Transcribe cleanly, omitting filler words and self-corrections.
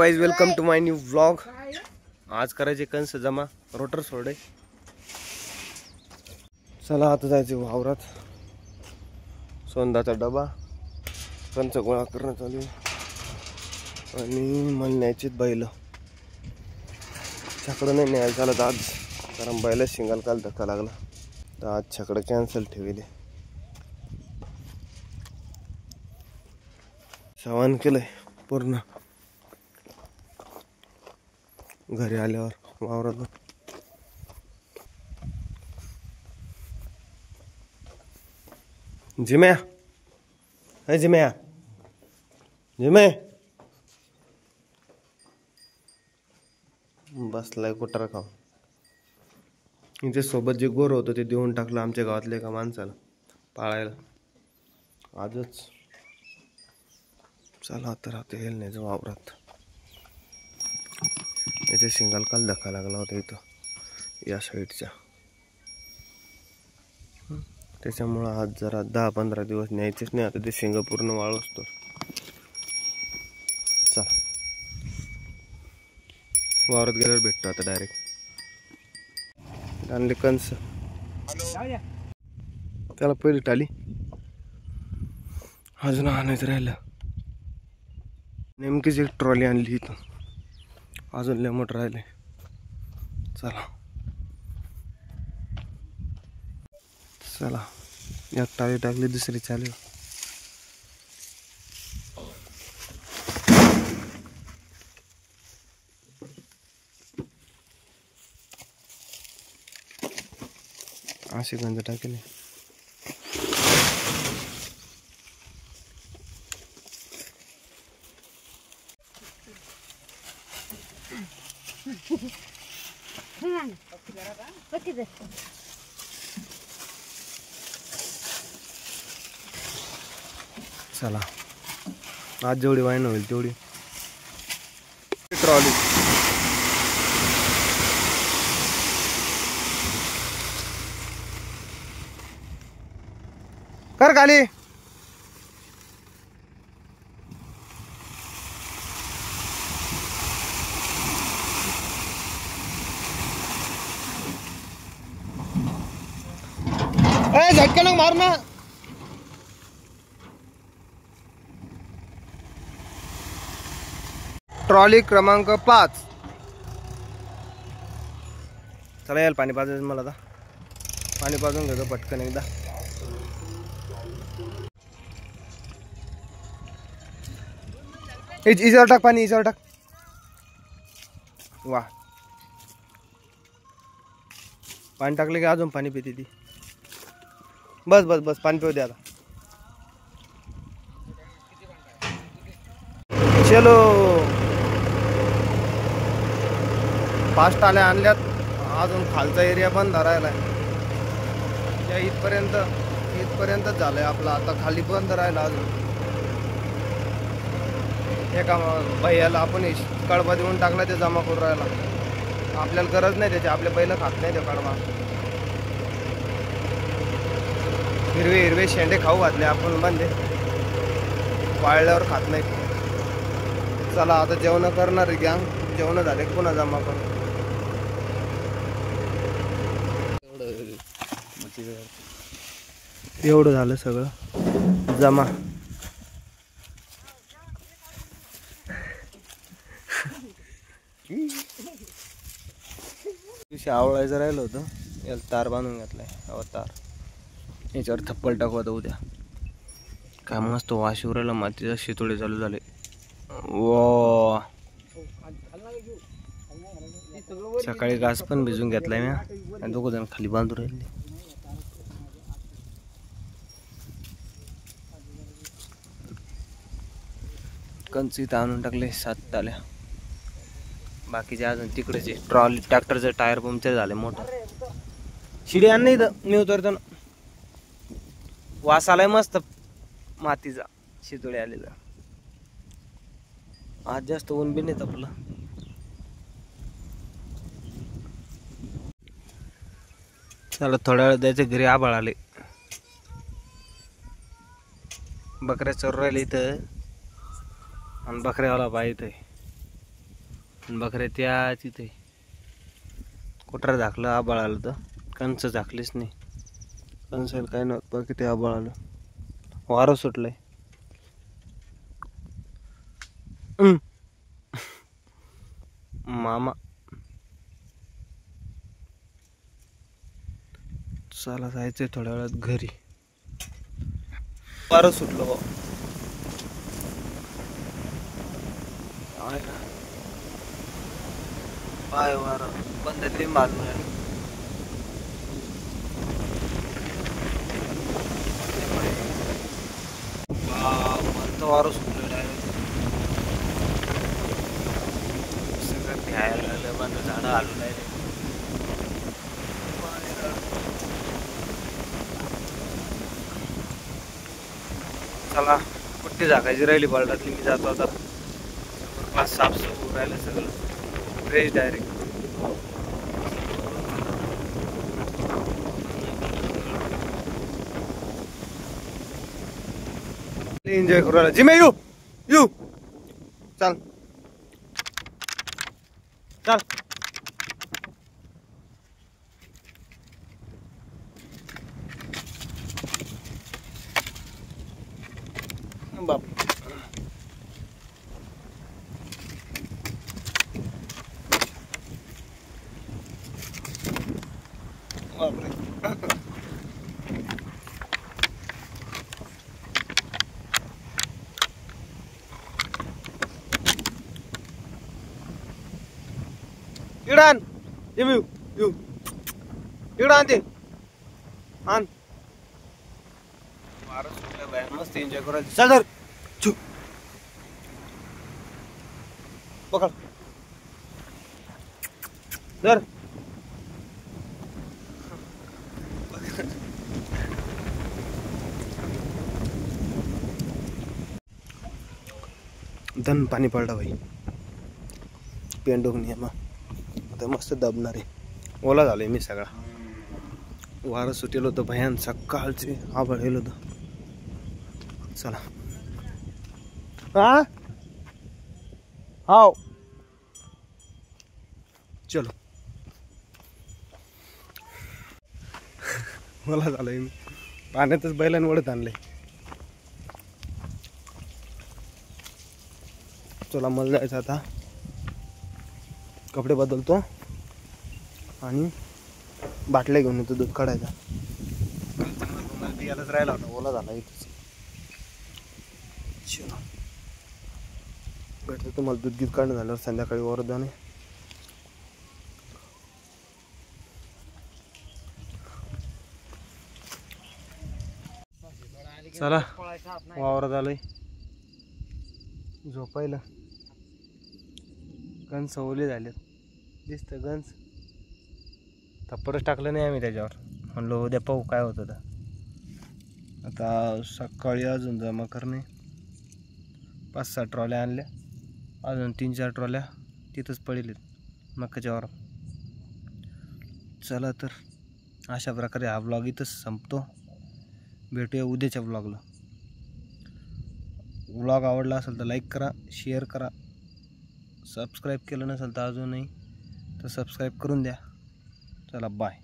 Guys, welcome to my new vlog. आज करायचे कंस जमा, रोटर सोडे। चला आता जायचे वावरात। सोंदाचा डबा कंस गोळा करणं चालू आहे आणि मळण्याचे बैल छकडं नाही न्यायला चालत आज, कारण बैल शिंगाल काल धक्का लागला तर आज छकडं कॅन्सल ठेवले। सामान केलंय पूर्ण, घरी आल्यावर वावरात जिम्या है जिम्या जिमे बसलाय कुटार खाऊ। इथे सोबत जे गोर होतं ते देऊन टाकलं आमच्या गावातल्या एका माणसाला पाळायला आजच। चला तर आता हेलण्याचं वावरात। याच्या शिंगाल काल धक्का लागला होता इथं या साईडच्या, त्याच्यामुळं आज जरा 10-15 दिवस न्यायचेच नाही। आता ते शिंग पूर्ण वाळू असतो। चला वावरात गेल्यावर भेटतो आता डायरेक्ट। आणले कंस, त्याला पहिली टाली अजून आणायचं राहिलं। नेमकीच एक ट्रॉली आणली इथं, अजून लय मोठं राहिले। चला चला एक टाळी टाकली, दुसरी चालू। अशी गंज टाकली। चला आज जेवढी वाईन होईल तेवढी ट्रॉली। कर खाली। झटका ना मार ना। ट्रॉली क्रमांक 5। चला यायला पाणी पाजायचं मला, आता पाणी पाजून घेतो पटकन एकदा। इजावर टाक पाणी, इजावर टाक। वा पाणी टाकले की अजून पाणी पिते ती। बस बस बस पाणी पिऊ दे आता। चलो फास्ट आल्या आणल्यात, अजून खालचा एरिया बंद राहिलाय। त्या इथपर्यंत झालंय आपला, आता खाली बंद राहिला अजून। एका भैयाला आपण कडबा देऊन टाकला, ते जमा करून राहिला। आपल्याला गरज नाही त्याची, आपले बैल खात नाही ते कडबा। हिरवे हिरवे शेंडे खाऊ घातले आपण, बंदे वाळल्यावर खात नाही। चला आता जेवण करणार गँग, जेवण झाले पुन्हा जमा करू। एवढं झालं सगळं जमा। आवळायचं राहिलं होतं, याला तार बांधून घातलाय। तार याच्यावर थप्पल टाकू आता उद्या। काय मस्त वास येऊ राहिला, मातीचा शितोडे चालू झाले। वा सकाळी घास पण भिजून घेतलाय मी, आणि दोघं जण खाली बांधून राहिले। कंच इथं आणून टाकले 7 टाल्या, बाकीचे अजून तिकडेच। ट्रॉली ट्रॅक्टरचं टायर पंक्चर झाले मोठं। शिडी आण नाही इथं, मी उतरतो ना। वास आलाय मस्त मातीचा, शितोळे आलेला। आज जास्त ऊन बी नाही तपलं। चला थोड्या वेळ द्यायचे घरी, आभाळ आले। बकऱ्या चोर राहिले इथं, आणि बकऱ्यावाला बाई इथे बकऱ्या त्या तिथे कोटरा झाकलं, आबाळ आलं तर कंच झाकलीच नाही. कंचाला काय नव्हतं, बाकी ते आबाळ आलं, वारं सुटलंय. मामा चला जायचंय थोड्या वेळात घरी. वारं सुटलं बा. पाय वारं बंद ते मारून वारं सुटलं डायरेक्ट. सगळं घ्यायला लागलं, बंद झाडं आलू नाही. चला कुठे झाकायची राहिली बालडातली, मी जातो आता. साफसफाई राहिलं सगळं फ्रेश डायरेक्ट. एन्जॉय करू राहिला जिमे. यू चल चल. बाप बापरे. इकडं आण येऊ येऊ, इकडं आण ते आण. वारं सुटलं बाहेर, मस्त एन्जॉय करायचं. चल धर छू पकड धर. धन पाणी पडलं भाई, पेंडूक नियमा आता मस्त दबणार आहे. ओला झालोय मी सगळा. वारं सुटेल होतं भयान, सकाळचे आभाळ येल होतं. चला हा हाव चलो. मला झालंय मी पाण्यातच बैलांनी ओढत आणलंय. चला मला जायचं आता, कपडे बदलतो आणि बाटल्या घेऊन येतो दूध काढायचा. बियालाच राहिला होता, ओला झाला इथंच. चलो भेटतो तुम्हाला दूध गीत काढणं झाल्यावर संध्याकाळी वरदाने. चला वावरात आलोय, झोपायला. गंज ओले झाले दिसतं, गंज थप्परच टाकलं नाही आम्ही त्याच्यावर. म्हणलो उद्या पाहू काय होतं तर. आता सकाळी अजून जमा करणे, 5-6 ट्रॉल्या आणल्या, अजून 3-4 ट्रॉल्या तिथंच पडलेत मकाच्या वावरात. चला तर अशा प्रकारे हा ब्लॉग इथंच संपतो. भेटूया उद्याच्या ब्लॉगला. ब्लॉग आवडला असेल तर लाईक करा, शेअर करा, सबस्क्राईब केलं नसेल तर अजूनही तर सबस्क्राईब करून द्या. चला बाय.